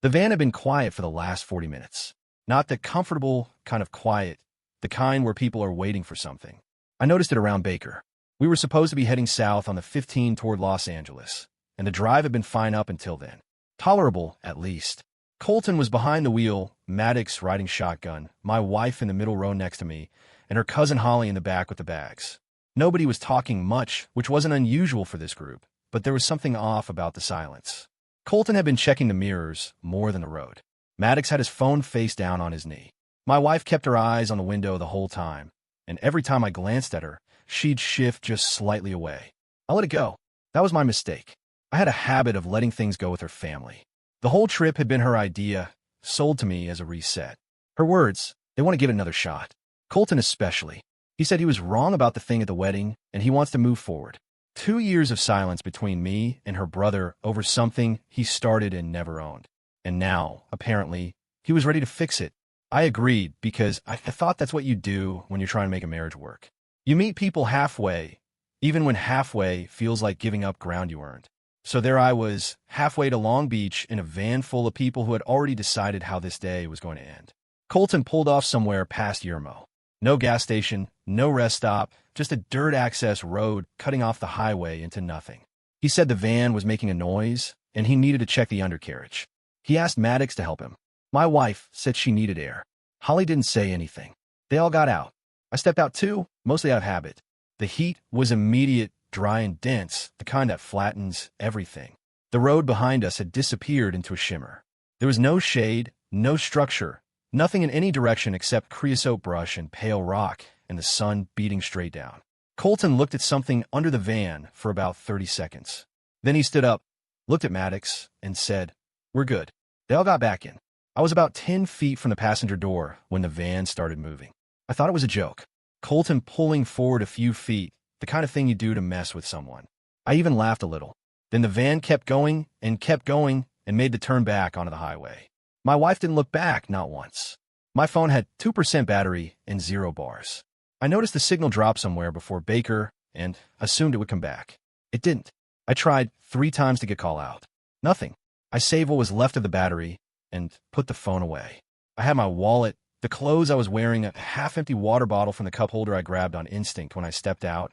The van had been quiet for the last 40 minutes. Not the comfortable kind of quiet, the kind where people are waiting for something. I noticed it around Baker. We were supposed to be heading south on the 15 toward Los Angeles, and the drive had been fine up until then. Tolerable, at least. Colton was behind the wheel, Maddox riding shotgun, my wife in the middle row next to me, and her cousin Holly in the back with the bags. Nobody was talking much, which wasn't unusual for this group, but there was something off about the silence. Colton had been checking the mirrors more than the road. Maddox had his phone face down on his knee. My wife kept her eyes on the window the whole time, and every time I glanced at her, she'd shift just slightly away. I let it go. That was my mistake. I had a habit of letting things go with her family. The whole trip had been her idea, sold to me as a reset. Her words, they want to give it another shot. Colton especially. He said he was wrong about the thing at the wedding, and he wants to move forward. 2 years of silence between me and her brother over something he started and never owned. And now, apparently, he was ready to fix it. I agreed because I thought that's what you do when you're trying to make a marriage work. You meet people halfway, even when halfway feels like giving up ground you earned. So there I was, halfway to Long Beach in a van full of people who had already decided how this day was going to end. Colton pulled off somewhere past Yermo. No gas station, no rest stop, just a dirt access road cutting off the highway into nothing. He said the van was making a noise, and he needed to check the undercarriage. He asked Maddox to help him. My wife said she needed air. Holly didn't say anything. They all got out. I stepped out too, mostly out of habit. The heat was immediate, dry and dense, the kind that flattens everything. The road behind us had disappeared into a shimmer. There was no shade, no structure, nothing in any direction except creosote brush and pale rock, and the sun beating straight down. Colton looked at something under the van for about 30 seconds. Then he stood up, looked at Maddox, and said, "We're good." They all got back in. I was about 10 feet from the passenger door when the van started moving. I thought it was a joke. Colton pulling forward a few feet, the kind of thing you do to mess with someone. I even laughed a little. Then the van kept going and made the turn back onto the highway. My wife didn't look back, not once. My phone had 2% battery and 0 bars. I noticed the signal drop somewhere before Baker and assumed it would come back. It didn't. I tried 3 times to get call out. Nothing. I saved what was left of the battery and put the phone away. I had my wallet, the clothes I was wearing, a half-empty water bottle from the cup holder I grabbed on instinct when I stepped out,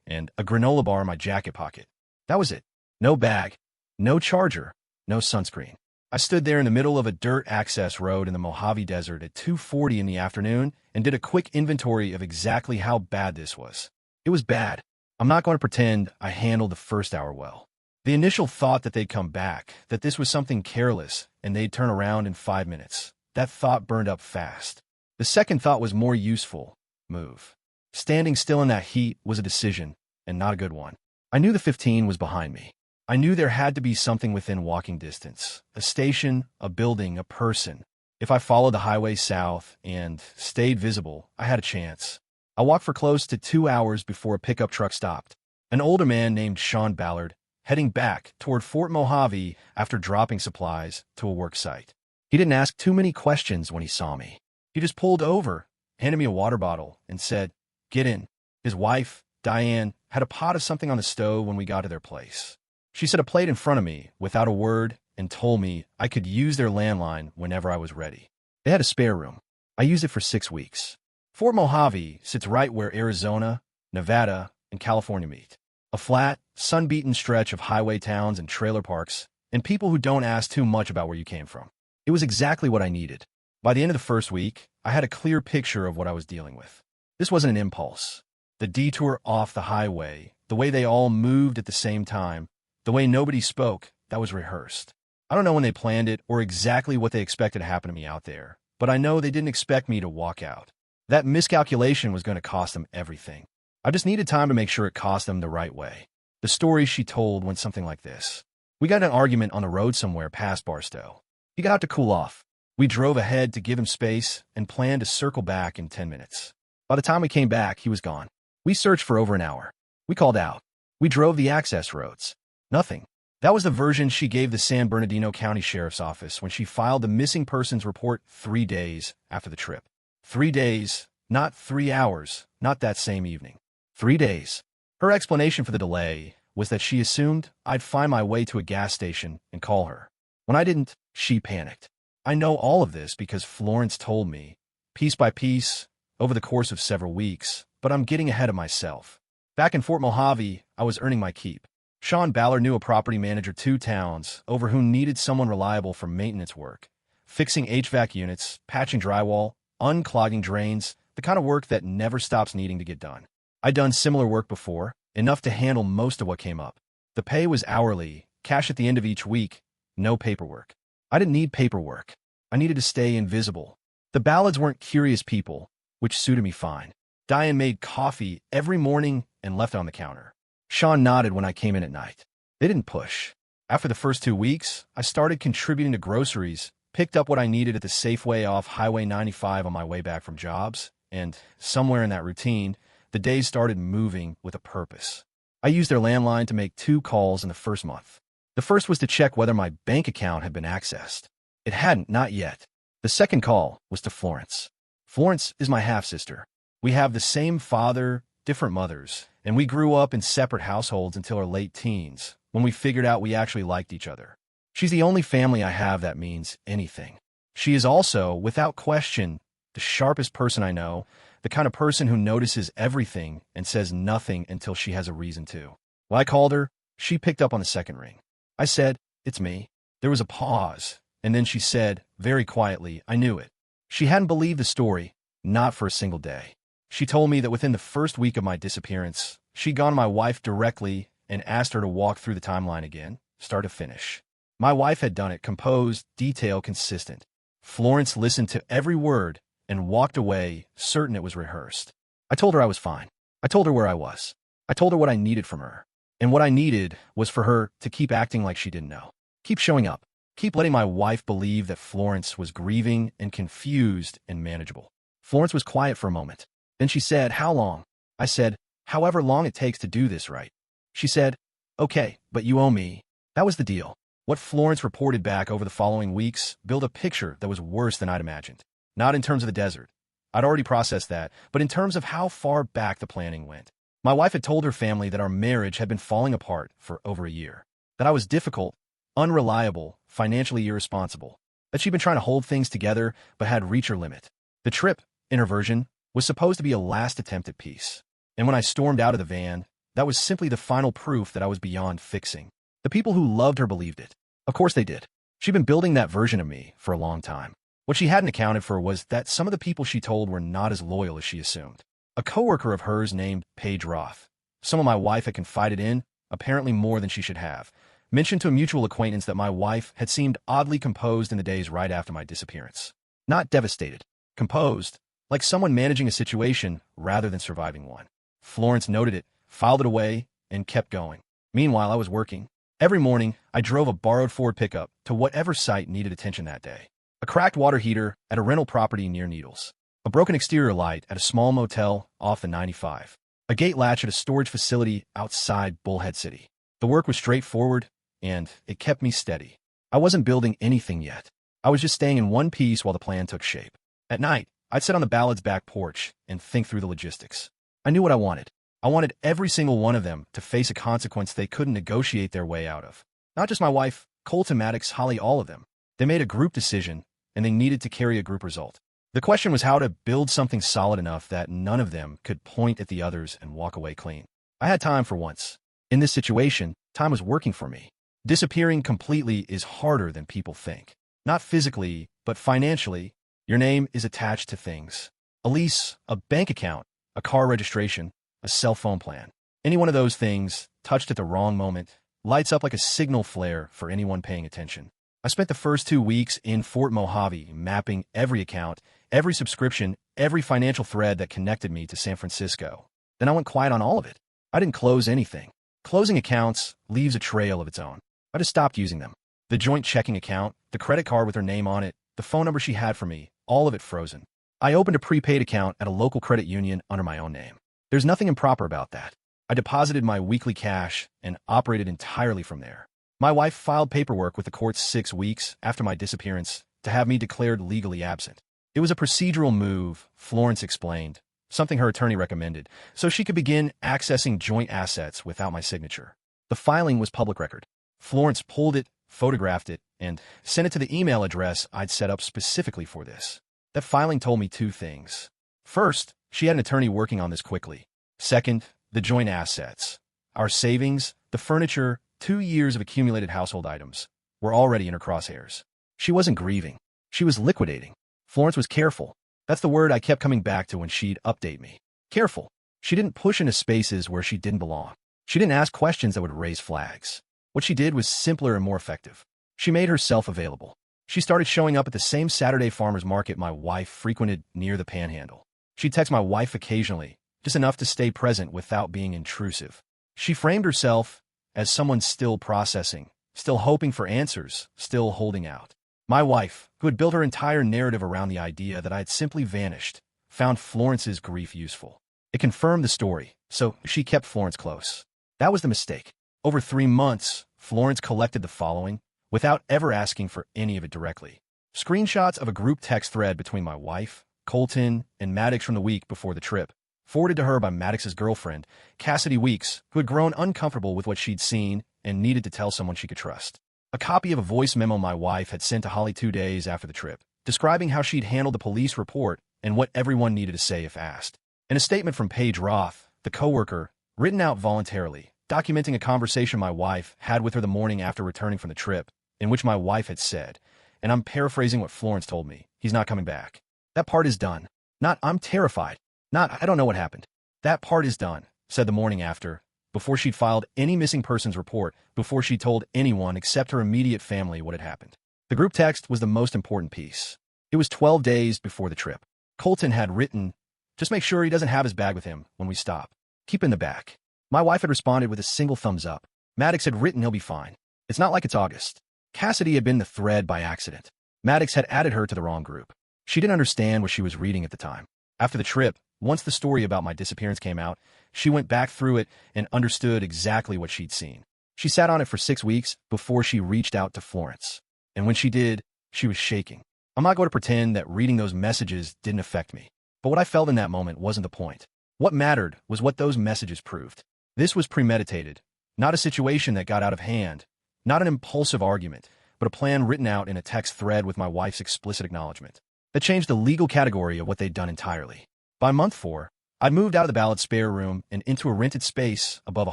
and a granola bar in my jacket pocket. That was it. No bag, no charger, no sunscreen. I stood there in the middle of a dirt access road in the Mojave Desert at 2:40 in the afternoon and did a quick inventory of exactly how bad this was. It was bad. I'm not going to pretend I handled the first hour well. The initial thought that they'd come back, that this was something careless, and they'd turn around in 5 minutes, that thought burned up fast. The second thought was more useful. Move. Standing still in that heat was a decision, and not a good one. I knew the 15 was behind me. I knew there had to be something within walking distance. A station, a building, a person. If I followed the highway south and stayed visible, I had a chance. I walked for close to 2 hours before a pickup truck stopped. An older man named Sean Ballard, heading back toward Fort Mojave after dropping supplies to a work site. He didn't ask too many questions when he saw me. He just pulled over, handed me a water bottle, and said, "Get in." His wife, Diane, had a pot of something on the stove when we got to their place. She set a plate in front of me without a word and told me I could use their landline whenever I was ready. They had a spare room. I used it for 6 weeks. Fort Mojave sits right where Arizona, Nevada, and California meet. A flat, sun-beaten stretch of highway towns and trailer parks, and people who don't ask too much about where you came from. It was exactly what I needed. By the end of the first week, I had a clear picture of what I was dealing with. This wasn't an impulse. The detour off the highway, the way they all moved at the same time, the way nobody spoke, that was rehearsed. I don't know when they planned it or exactly what they expected to happen to me out there, but I know they didn't expect me to walk out. That miscalculation was going to cost them everything. I just needed time to make sure it cost them the right way. The story she told went something like this. We got in an argument on the road somewhere past Barstow. He got out to cool off. We drove ahead to give him space and planned to circle back in 10 minutes. By the time we came back, he was gone. We searched for over an hour. We called out. We drove the access roads. Nothing. That was the version she gave the San Bernardino County Sheriff's Office when she filed the missing persons report 3 days after the trip. 3 days, not 3 hours, not that same evening. 3 days. Her explanation for the delay was that she assumed I'd find my way to a gas station and call her. When I didn't, She panicked. I know all of this because Florence told me, piece by piece, over the course of several weeks, but I'm getting ahead of myself. Back in Fort Mojave, I was earning my keep. Sean Ballard knew a property manager 2 towns over who needed someone reliable for maintenance work, fixing HVAC units, patching drywall, unclogging drains, the kind of work that never stops needing to get done. I'd done similar work before, enough to handle most of what came up. The pay was hourly, cash at the end of each week, no paperwork. I didn't need paperwork. I needed to stay invisible. The Ballards weren't curious people, which suited me fine. Diane made coffee every morning and left it on the counter. Sean nodded when I came in at night. They didn't push. After the first 2 weeks, I started contributing to groceries, picked up what I needed at the Safeway off Highway 95 on my way back from jobs, and somewhere in that routine, the days started moving with a purpose. I used their landline to make 2 calls in the first month. The first was to check whether my bank account had been accessed. It hadn't, not yet. The second call was to Florence. Florence is my half-sister. We have the same father, different mothers, and we grew up in separate households until our late teens, when we figured out we actually liked each other. She's the only family I have that means anything. She is also, without question, the sharpest person I know, the kind of person who notices everything and says nothing until she has a reason to. When I called her, she picked up on the second ring. I said, "It's me." There was a pause, and then she said, very quietly, "I knew it." She hadn't believed the story, not for a single day. She told me that within the first week of my disappearance, she'd gone to my wife directly and asked her to walk through the timeline again, start to finish. My wife had done it, composed, detailed, consistent. Florence listened to every word and walked away, certain it was rehearsed. I told her I was fine. I told her where I was. I told her what I needed from her. And what I needed was for her to keep acting like she didn't know. Keep showing up. Keep letting my wife believe that Florence was grieving and confused and manageable. Florence was quiet for a moment. Then she said, "How long?" I said, "However long it takes to do this right." She said, "Okay, but you owe me." That was the deal. What Florence reported back over the following weeks built a picture that was worse than I'd imagined. Not in terms of the desert. I'd already processed that, but in terms of how far back the planning went. My wife had told her family that our marriage had been falling apart for over a year, that I was difficult, unreliable, financially irresponsible, that she'd been trying to hold things together but had reached her limit. The trip, in her version, was supposed to be a last attempt at peace. And when I stormed out of the van, that was simply the final proof that I was beyond fixing. The people who loved her believed it. Of course they did. She'd been building that version of me for a long time. What she hadn't accounted for was that some of the people she told were not as loyal as she assumed. A coworker of hers named Paige Roth, someone my wife had confided in, apparently more than she should have, mentioned to a mutual acquaintance that my wife had seemed oddly composed in the days right after my disappearance. Not devastated. Composed, like someone managing a situation rather than surviving one. Florence noted it, filed it away, and kept going. Meanwhile, I was working. Every morning, I drove a borrowed Ford pickup to whatever site needed attention that day. A cracked water heater at a rental property near Needles. A broken exterior light at a small motel off the 95. A gate latch at a storage facility outside Bullhead City. The work was straightforward, and it kept me steady. I wasn't building anything yet. I was just staying in one piece while the plan took shape. At night, I'd sit on the Ballard's back porch and think through the logistics. I knew what I wanted. I wanted every single one of them to face a consequence they couldn't negotiate their way out of. Not just my wife, Colton, Maddox, Holly, all of them. They made a group decision, and they needed to carry a group result. The question was how to build something solid enough that none of them could point at the others and walk away clean. I had time for once. In this situation, time was working for me. Disappearing completely is harder than people think. Not physically, but financially. Your name is attached to things. A lease, a bank account, a car registration, a cell phone plan. Any one of those things, touched at the wrong moment, lights up like a signal flare for anyone paying attention. I spent the first 2 weeks in Fort Mojave mapping every account, every subscription, every financial thread that connected me to San Francisco. Then I went quiet on all of it. I didn't close anything. Closing accounts leaves a trail of its own. I just stopped using them. The joint checking account, the credit card with her name on it, the phone number she had for me, all of it frozen. I opened a prepaid account at a local credit union under my own name. There's nothing improper about that. I deposited my weekly cash and operated entirely from there. My wife filed paperwork with the courts 6 weeks after my disappearance to have me declared legally absent. It was a procedural move, Florence explained, something her attorney recommended, so she could begin accessing joint assets without my signature. The filing was public record. Florence pulled it, photographed it, and sent it to the email address I'd set up specifically for this. That filing told me two things. First, she had an attorney working on this quickly. Second, the joint assets. Our savings, the furniture, 2 years of accumulated household items were already in her crosshairs. She wasn't grieving. She was liquidating. Florence was careful. That's the word I kept coming back to when she'd update me. Careful. She didn't push into spaces where she didn't belong. She didn't ask questions that would raise flags. What she did was simpler and more effective. She made herself available. She started showing up at the same Saturday farmers market my wife frequented near the Panhandle. She'd text my wife occasionally, just enough to stay present without being intrusive. She framed herself as someone still processing, still hoping for answers, still holding out. My wife, who had built her entire narrative around the idea that I had simply vanished, found Florence's grief useful. It confirmed the story, so she kept Florence close. That was the mistake. Over 3 months, Florence collected the following, without ever asking for any of it directly. Screenshots of a group text thread between my wife, Colton, and Maddox from the week before the trip, forwarded to her by Maddox's girlfriend, Cassidy Weeks, who had grown uncomfortable with what she'd seen and needed to tell someone she could trust. A copy of a voice memo my wife had sent to Holly 2 days after the trip, describing how she'd handled the police report and what everyone needed to say if asked. And a statement from Paige Roth, the coworker, written out voluntarily, documenting a conversation my wife had with her the morning after returning from the trip, in which my wife had said, and I'm paraphrasing what Florence told me, he's not coming back. That part is done. Not, I'm terrified. Not, I don't know what happened. That part is done, said the morning after, before she'd filed any missing persons report, before she told anyone except her immediate family what had happened. The group text was the most important piece. It was 12 days before the trip. Colton had written, just make sure he doesn't have his bag with him when we stop. Keep in the back. My wife had responded with a single thumbs up. Maddox had written he'll be fine. It's not like it's August. Cassidy had been the thread by accident. Maddox had added her to the wrong group. She didn't understand what she was reading at the time. After the trip, once the story about my disappearance came out, she went back through it and understood exactly what she'd seen. She sat on it for 6 weeks before she reached out to Florence. And when she did, she was shaking. I'm not going to pretend that reading those messages didn't affect me. But what I felt in that moment wasn't the point. What mattered was what those messages proved. This was premeditated, not a situation that got out of hand, not an impulsive argument, but a plan written out in a text thread with my wife's explicit acknowledgement. That changed the legal category of what they'd done entirely. By month 4, I'd moved out of the Ballot spare room and into a rented space above a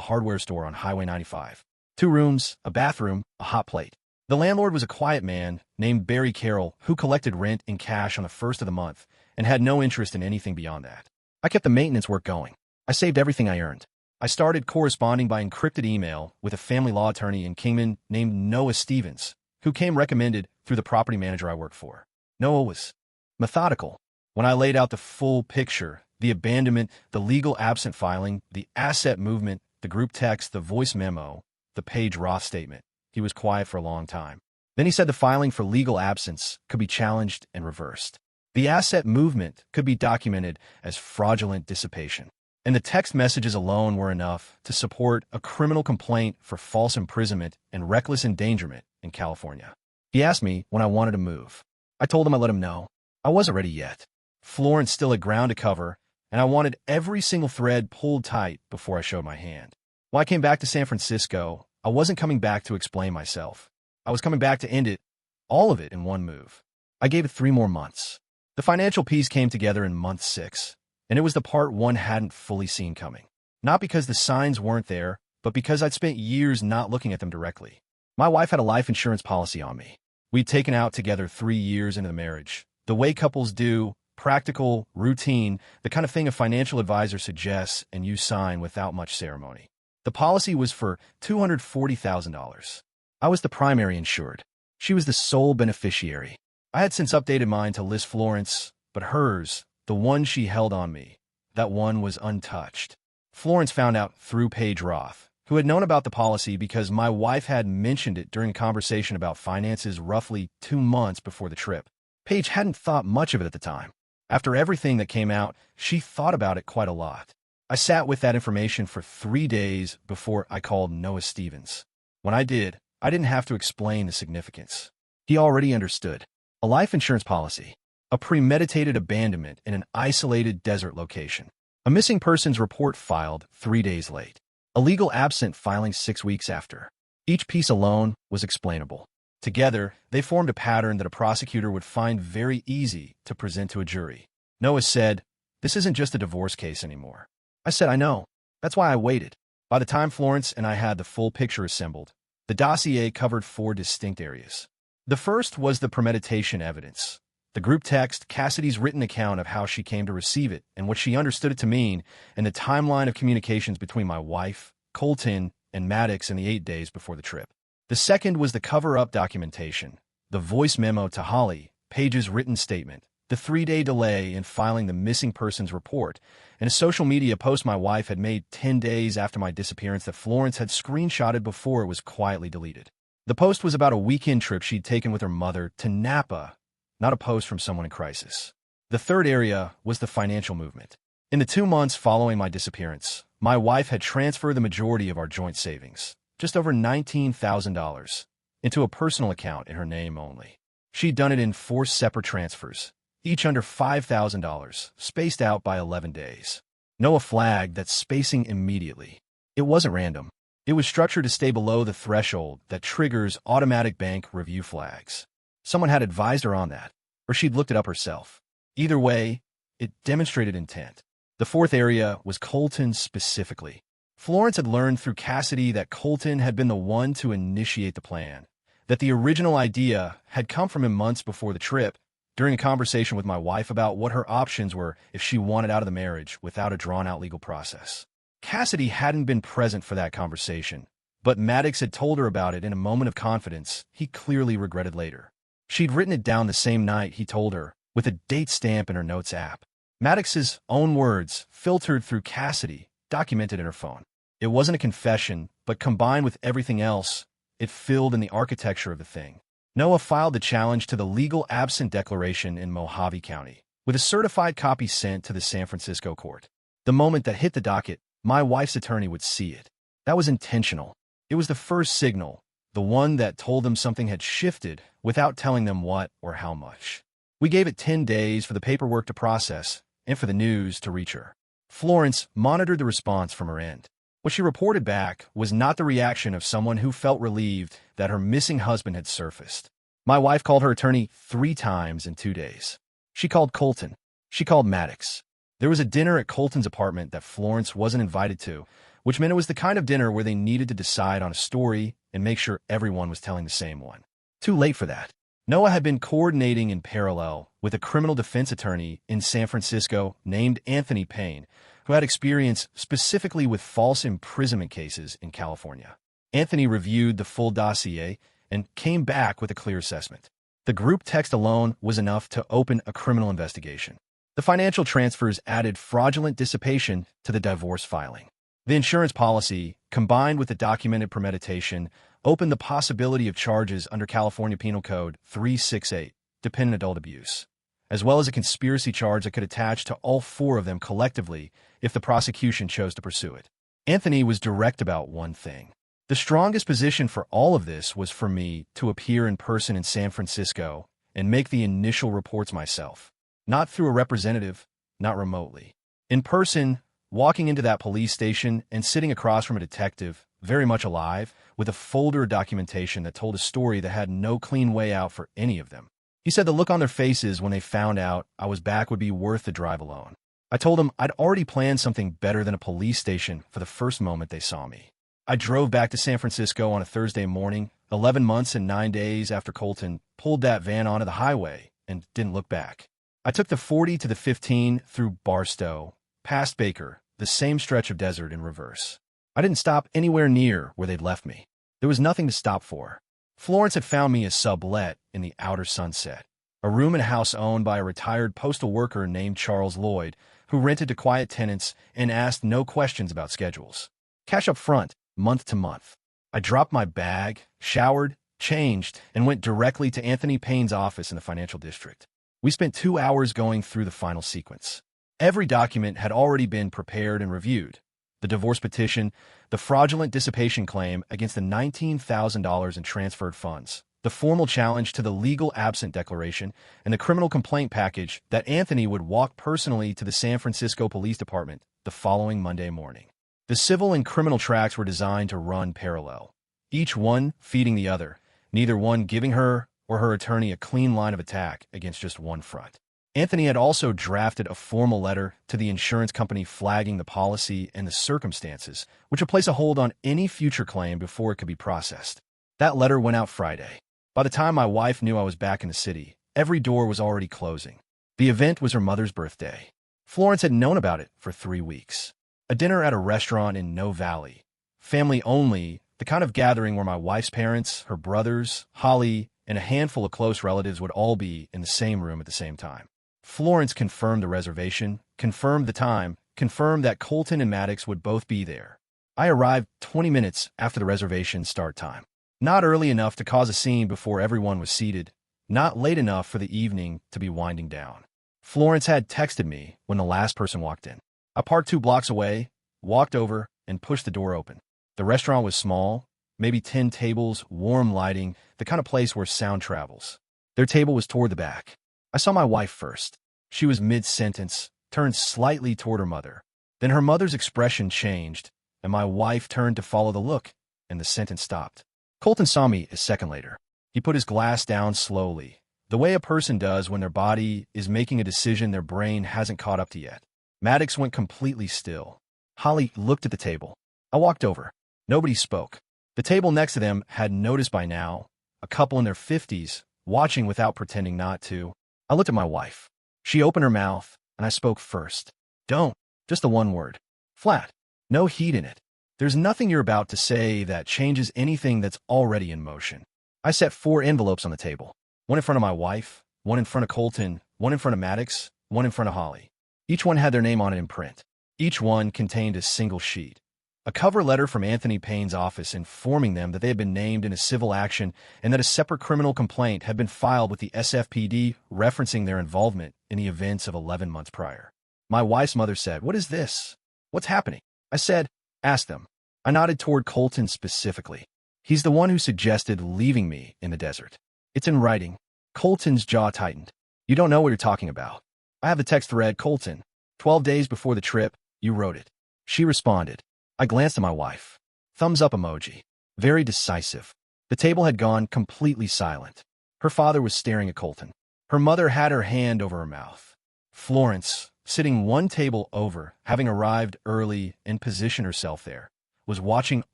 hardware store on Highway 95. 2 rooms, a bathroom, a hot plate. The landlord was a quiet man named Barry Carroll who collected rent in cash on the first of the month and had no interest in anything beyond that. I kept the maintenance work going. I saved everything I earned. I started corresponding by encrypted email with a family law attorney in Kingman named Noah Stevens, who came recommended through the property manager I worked for. Noah was methodical. When I laid out the full picture, the abandonment, the legal absent filing, the asset movement, the group text, the voice memo, the Paige Roth statement, he was quiet for a long time. Then he said the filing for legal absence could be challenged and reversed. The asset movement could be documented as fraudulent dissipation. And the text messages alone were enough to support a criminal complaint for false imprisonment and reckless endangerment in California. He asked me when I wanted to move. I told him I let him know. I wasn't ready yet. Florence still had ground to cover, and I wanted every single thread pulled tight before I showed my hand. When I came back to San Francisco, I wasn't coming back to explain myself. I was coming back to end it, all of it in one move. I gave it 3 more months. The financial piece came together in month 6, and it was the part one hadn't fully seen coming. Not because the signs weren't there, but because I'd spent years not looking at them directly. My wife had a life insurance policy on me. We'd taken out together 3 years into the marriage. The way couples do, practical, routine, the kind of thing a financial advisor suggests and you sign without much ceremony. The policy was for $240,000. I was the primary insured. She was the sole beneficiary. I had since updated mine to list Florence, but hers, the one she held on me, that one was untouched. Florence found out through Paige Roth, who had known about the policy because my wife had mentioned it during a conversation about finances roughly 2 months before the trip. Paige hadn't thought much of it at the time. After everything that came out, she thought about it quite a lot. I sat with that information for 3 days before I called Noah Stevens. When I did, I didn't have to explain the significance. He already understood. A life insurance policy, a premeditated abandonment in an isolated desert location, a missing persons report filed 3 days late, a legal absent filing 6 weeks after. Each piece alone was explainable. Together, they formed a pattern that a prosecutor would find very easy to present to a jury. Noah said, "This isn't just a divorce case anymore." I said, "I know. That's why I waited." By the time Florence and I had the full picture assembled, the dossier covered 4 distinct areas. The first was the premeditation evidence. The group text, Cassidy's written account of how she came to receive it and what she understood it to mean, and the timeline of communications between my wife, Colton, and Maddox in the 8 days before the trip. The second was the cover-up documentation, the voice memo to Holly, Paige's written statement, the 3-day delay in filing the missing persons report, and a social media post my wife had made 10 days after my disappearance that Florence had screenshotted before it was quietly deleted. The post was about a weekend trip she'd taken with her mother to Napa, not a post from someone in crisis. The third area was the financial movement. In the 2 months following my disappearance, my wife had transferred the majority of our joint savings, just over $19,000, into a personal account in her name only. She'd done it in 4 separate transfers, each under $5,000, spaced out by 11 days. Noah flagged that spacing immediately. It wasn't random. It was structured to stay below the threshold that triggers automatic bank review flags. Someone had advised her on that, or she'd looked it up herself. Either way, it demonstrated intent. The fourth area was Colton specifically. Florence had learned through Cassidy that Colton had been the one to initiate the plan, that the original idea had come from him months before the trip, during a conversation with my wife about what her options were if she wanted out of the marriage without a drawn-out legal process. Cassidy hadn't been present for that conversation, but Maddox had told her about it in a moment of confidence he clearly regretted later. She'd written it down the same night he told her, with a date stamp in her notes app. Maddox's own words, filtered through Cassidy, documented in her phone. It wasn't a confession, but combined with everything else, it filled in the architecture of the thing. Noah filed the challenge to the legal absent declaration in Mojave County, with a certified copy sent to the San Francisco court. The moment that hit the docket, my wife's attorney would see it. That was intentional. It was the first signal, the one that told them something had shifted without telling them what or how much. We gave it 10 days for the paperwork to process and for the news to reach her. Florence monitored the response from her end. What she reported back was not the reaction of someone who felt relieved that her missing husband had surfaced. My wife called her attorney 3 times in 2 days. She called Colton. She called Maddox. There was a dinner at Colton's apartment that Florence wasn't invited to, which meant it was the kind of dinner where they needed to decide on a story and make sure everyone was telling the same one. Too late for that. Noah had been coordinating in parallel with a criminal defense attorney in San Francisco named Anthony Payne, who had experience specifically with false imprisonment cases in California. Anthony reviewed the full dossier and came back with a clear assessment. The group text alone was enough to open a criminal investigation. The financial transfers added fraudulent dissipation to the divorce filing. The insurance policy, combined with the documented premeditation, opened the possibility of charges under California Penal Code 368, dependent adult abuse, as well as a conspiracy charge that could attach to all 4 of them collectively if the prosecution chose to pursue it. Anthony was direct about one thing. The strongest position for all of this was for me to appear in person in San Francisco and make the initial reports myself, not through a representative, not remotely. In person, walking into that police station and sitting across from a detective, very much alive, with a folder of documentation that told a story that had no clean way out for any of them. He said the look on their faces when they found out I was back would be worth the drive alone. I told him I'd already planned something better than a police station for the first moment they saw me. I drove back to San Francisco on a Thursday morning, 11 months and 9 days after Colton pulled that van onto the highway and didn't look back. I took the 40 to the 15 through Barstow, past Baker, the same stretch of desert in reverse. I didn't stop anywhere near where they'd left me. There was nothing to stop for. Florence had found me a sublet in the outer Sunset, a room in a house owned by a retired postal worker named Charles Lloyd, who rented to quiet tenants and asked no questions about schedules. Cash up front, month to month. I dropped my bag, showered, changed, and went directly to Anthony Payne's office in the financial district. We spent 2 hours going through the final sequence. Every document had already been prepared and reviewed. The divorce petition, the fraudulent dissipation claim against the $19,000 in transferred funds, the formal challenge to the legal absent declaration, and the criminal complaint package that Anthony would walk personally to the San Francisco Police Department the following Monday morning. The civil and criminal tracks were designed to run parallel, each one feeding the other, neither one giving her or her attorney a clean line of attack against just one front. Anthony had also drafted a formal letter to the insurance company flagging the policy and the circumstances, which would place a hold on any future claim before it could be processed. That letter went out Friday. By the time my wife knew I was back in the city, every door was already closing. The event was her mother's birthday. Florence had known about it for 3 weeks. A dinner at a restaurant in No Valley. Family only, the kind of gathering where my wife's parents, her brothers, Holly, and a handful of close relatives would all be in the same room at the same time. Florence confirmed the reservation, confirmed the time, confirmed that Colton and Maddox would both be there. I arrived 20 minutes after the reservation start time. Not early enough to cause a scene before everyone was seated, not late enough for the evening to be winding down. Florence had texted me when the last person walked in. I parked 2 blocks away, walked over, and pushed the door open. The restaurant was small, maybe 10 tables, warm lighting, the kind of place where sound travels. Their table was toward the back. I saw my wife first. She was mid-sentence, turned slightly toward her mother. Then her mother's expression changed, and my wife turned to follow the look, and the sentence stopped. Colton saw me a second later. He put his glass down slowly, the way a person does when their body is making a decision their brain hasn't caught up to yet. Maddox went completely still. Holly looked at the table. I walked over. Nobody spoke. The table next to them had noticed by now, a couple in their 50s, watching without pretending not to. I looked at my wife. She opened her mouth, and I spoke first. Don't. Just the one word. Flat. No heat in it. There's nothing you're about to say that changes anything that's already in motion. I set 4 envelopes on the table. One in front of my wife, one in front of Colton, one in front of Maddox, one in front of Holly. Each one had their name on it in print. Each one contained a single sheet. A cover letter from Anthony Payne's office informing them that they had been named in a civil action and that a separate criminal complaint had been filed with the SFPD referencing their involvement in the events of 11 months prior. My wife's mother said, "What is this? What's happening?" I said, "Ask them." I nodded toward Colton specifically. He's the one who suggested leaving me in the desert. It's in writing. Colton's jaw tightened. You don't know what you're talking about. I have the text thread, Colton. 12 days before the trip, you wrote it. She responded. I glanced at my wife. Thumbs up emoji. Very decisive. The table had gone completely silent. Her father was staring at Colton. Her mother had her hand over her mouth. Florence, sitting one table over, having arrived early and positioned herself there, was watching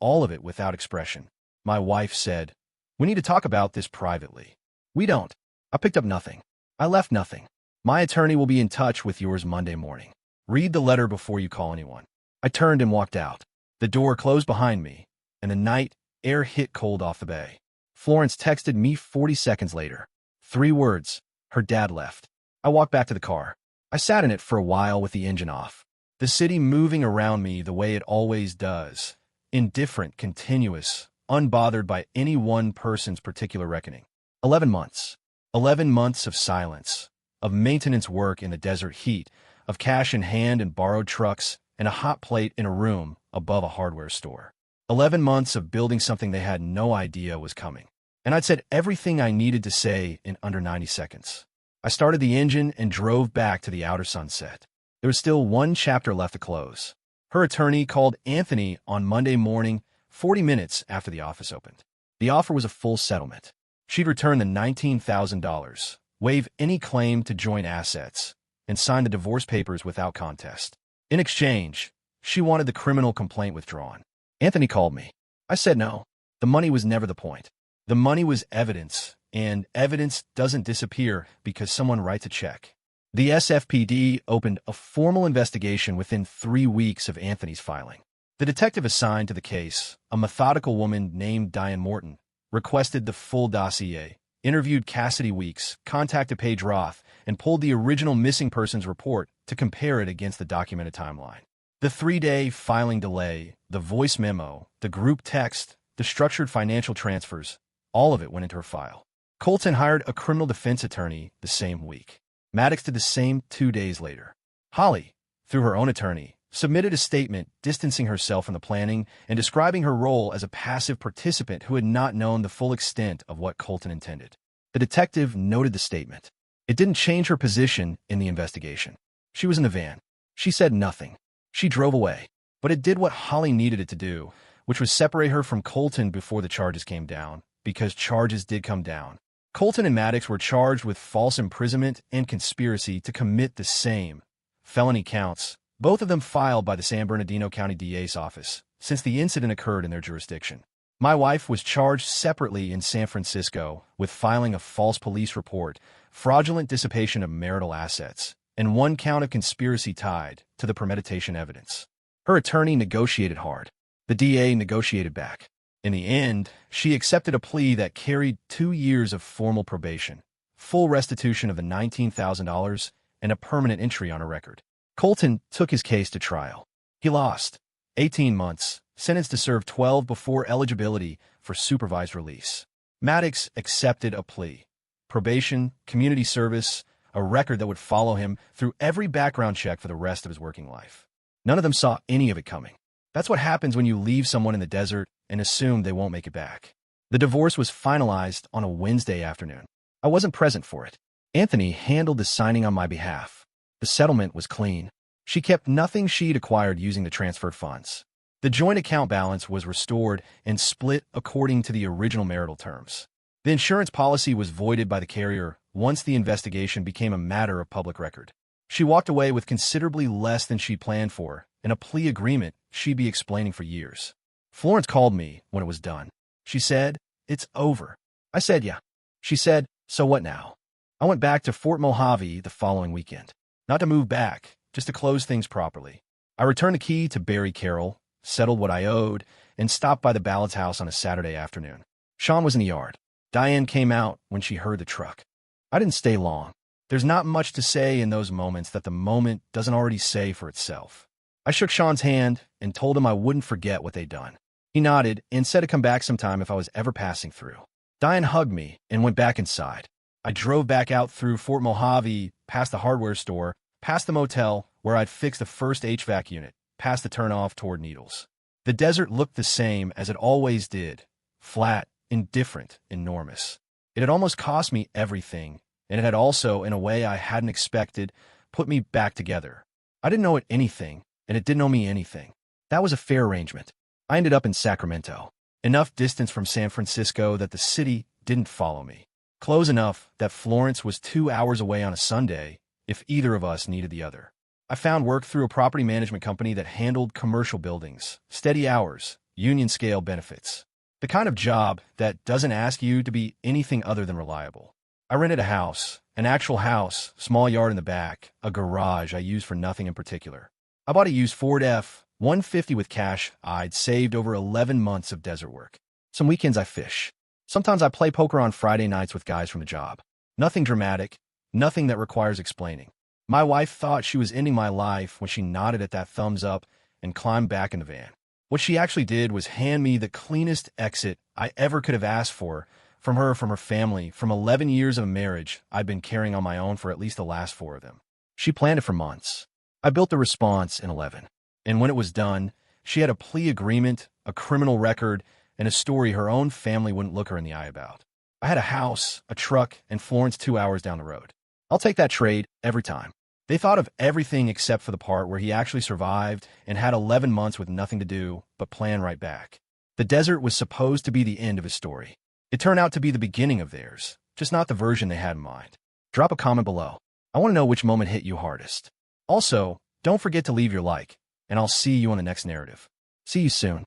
all of it without expression. My wife said, "We need to talk about this privately." "We don't." I picked up nothing. I left nothing. "My attorney will be in touch with yours Monday morning. Read the letter before you call anyone." I turned and walked out. The door closed behind me, and the night air hit cold off the bay. Florence texted me 40 seconds later. 3 words. Her dad left. I walked back to the car. I sat in it for a while with the engine off. The city moving around me the way it always does. Indifferent, continuous, unbothered by any one person's particular reckoning. 11 months. 11 months of silence, of maintenance work in the desert heat, of cash in hand and borrowed trucks, and a hot plate in a room above a hardware store. 11 months of building something they had no idea was coming. And I'd said everything I needed to say in under 90 seconds. I started the engine and drove back to the outer sunset. There was still one chapter left to close. Her attorney called Anthony on Monday morning, 40 minutes after the office opened. The offer was a full settlement. She'd return the $19,000, waive any claim to joint assets, and sign the divorce papers without contest. In exchange, she wanted the criminal complaint withdrawn. Anthony called me. I said no. The money was never the point. The money was evidence, and evidence doesn't disappear because someone writes a check. The SFPD opened a formal investigation within 3 weeks of Anthony's filing. The detective assigned to the case, a methodical woman named Diane Morton, requested the full dossier, interviewed Cassidy Weeks, contacted Paige Roth, and pulled the original missing persons report to compare it against the documented timeline. The 3-day filing delay, the voice memo, the group text, the structured financial transfers, all of it went into her file. Colton hired a criminal defense attorney the same week. Maddox did the same 2 days later. Holly, through her own attorney, submitted a statement distancing herself from the planning and describing her role as a passive participant who had not known the full extent of what Colton intended. The detective noted the statement. It didn't change her position in the investigation. She was in the van. She said nothing. She drove away. But it did what Holly needed it to do, which was separate her from Colton before the charges came down, because charges did come down. Colton and Maddox were charged with false imprisonment and conspiracy to commit the same felony counts, both of them filed by the San Bernardino County DA's office, since the incident occurred in their jurisdiction. My wife was charged separately in San Francisco with filing a false police report, fraudulent dissipation of marital assets, and one count of conspiracy tied to the premeditation evidence. Her attorney negotiated hard. The DA negotiated back. In the end, she accepted a plea that carried 2 years of formal probation, full restitution of the $19,000, and a permanent entry on her record. Colton took his case to trial. He lost. 18 months, sentenced to serve 12 before eligibility for supervised release. Maddox accepted a plea. Probation, community service, a record that would follow him through every background check for the rest of his working life. None of them saw any of it coming. That's what happens when you leave someone in the desert and assume they won't make it back. The divorce was finalized on a Wednesday afternoon. I wasn't present for it. Anthony handled the signing on my behalf. The settlement was clean. She kept nothing she'd acquired using the transferred funds. The joint account balance was restored and split according to the original marital terms. The insurance policy was voided by the carrier once the investigation became a matter of public record. She walked away with considerably less than she planned for, and a plea agreement she'd be explaining for years. Florence called me when it was done. She said, "It's over." I said, "Yeah." She said, "So what now?" I went back to Fort Mojave the following weekend. Not to move back, just to close things properly. I returned the key to Barry Carroll, settled what I owed, and stopped by the Ballard's house on a Saturday afternoon. Sean was in the yard. Diane came out when she heard the truck. I didn't stay long. There's not much to say in those moments that the moment doesn't already say for itself. I shook Sean's hand and told him I wouldn't forget what they'd done. He nodded and said to come back sometime if I was ever passing through. Diane hugged me and went back inside. I drove back out through Fort Mojave, past the hardware store, past the motel where I'd fixed the first HVAC unit, past the turnoff toward Needles. The desert looked the same as it always did, flat, indifferent, enormous. It had almost cost me everything, and it had also, in a way I hadn't expected, put me back together. I didn't know it anything, and it didn't owe me anything. That was a fair arrangement. I ended up in Sacramento, enough distance from San Francisco that the city didn't follow me, close enough that Florence was 2 hours away on a Sunday if either of us needed the other. I found work through a property management company that handled commercial buildings, steady hours, union-scale benefits. The kind of job that doesn't ask you to be anything other than reliable. I rented a house, an actual house, small yard in the back, a garage I used for nothing in particular. I bought a used Ford F-150 with cash I'd saved over 11 months of desert work. Some weekends I fish. Sometimes I play poker on Friday nights with guys from the job. Nothing dramatic, nothing that requires explaining. My wife thought she was ending my life when she nodded at that thumbs up and climbed back in the van. What she actually did was hand me the cleanest exit I ever could have asked for from her family, from 11 years of marriage I'd been carrying on my own for at least the last 4 of them. She planned it for months. I built the response in 11. And when it was done, she had a plea agreement, a criminal record, and a story her own family wouldn't look her in the eye about. I had a house, a truck, and Florence 2 hours down the road. I'll take that trade every time. They thought of everything except for the part where he actually survived and had 11 months with nothing to do but plan right back. The desert was supposed to be the end of his story. It turned out to be the beginning of theirs, just not the version they had in mind. Drop a comment below. I want to know which moment hit you hardest. Also, don't forget to leave your like, and I'll see you on the next narrative. See you soon.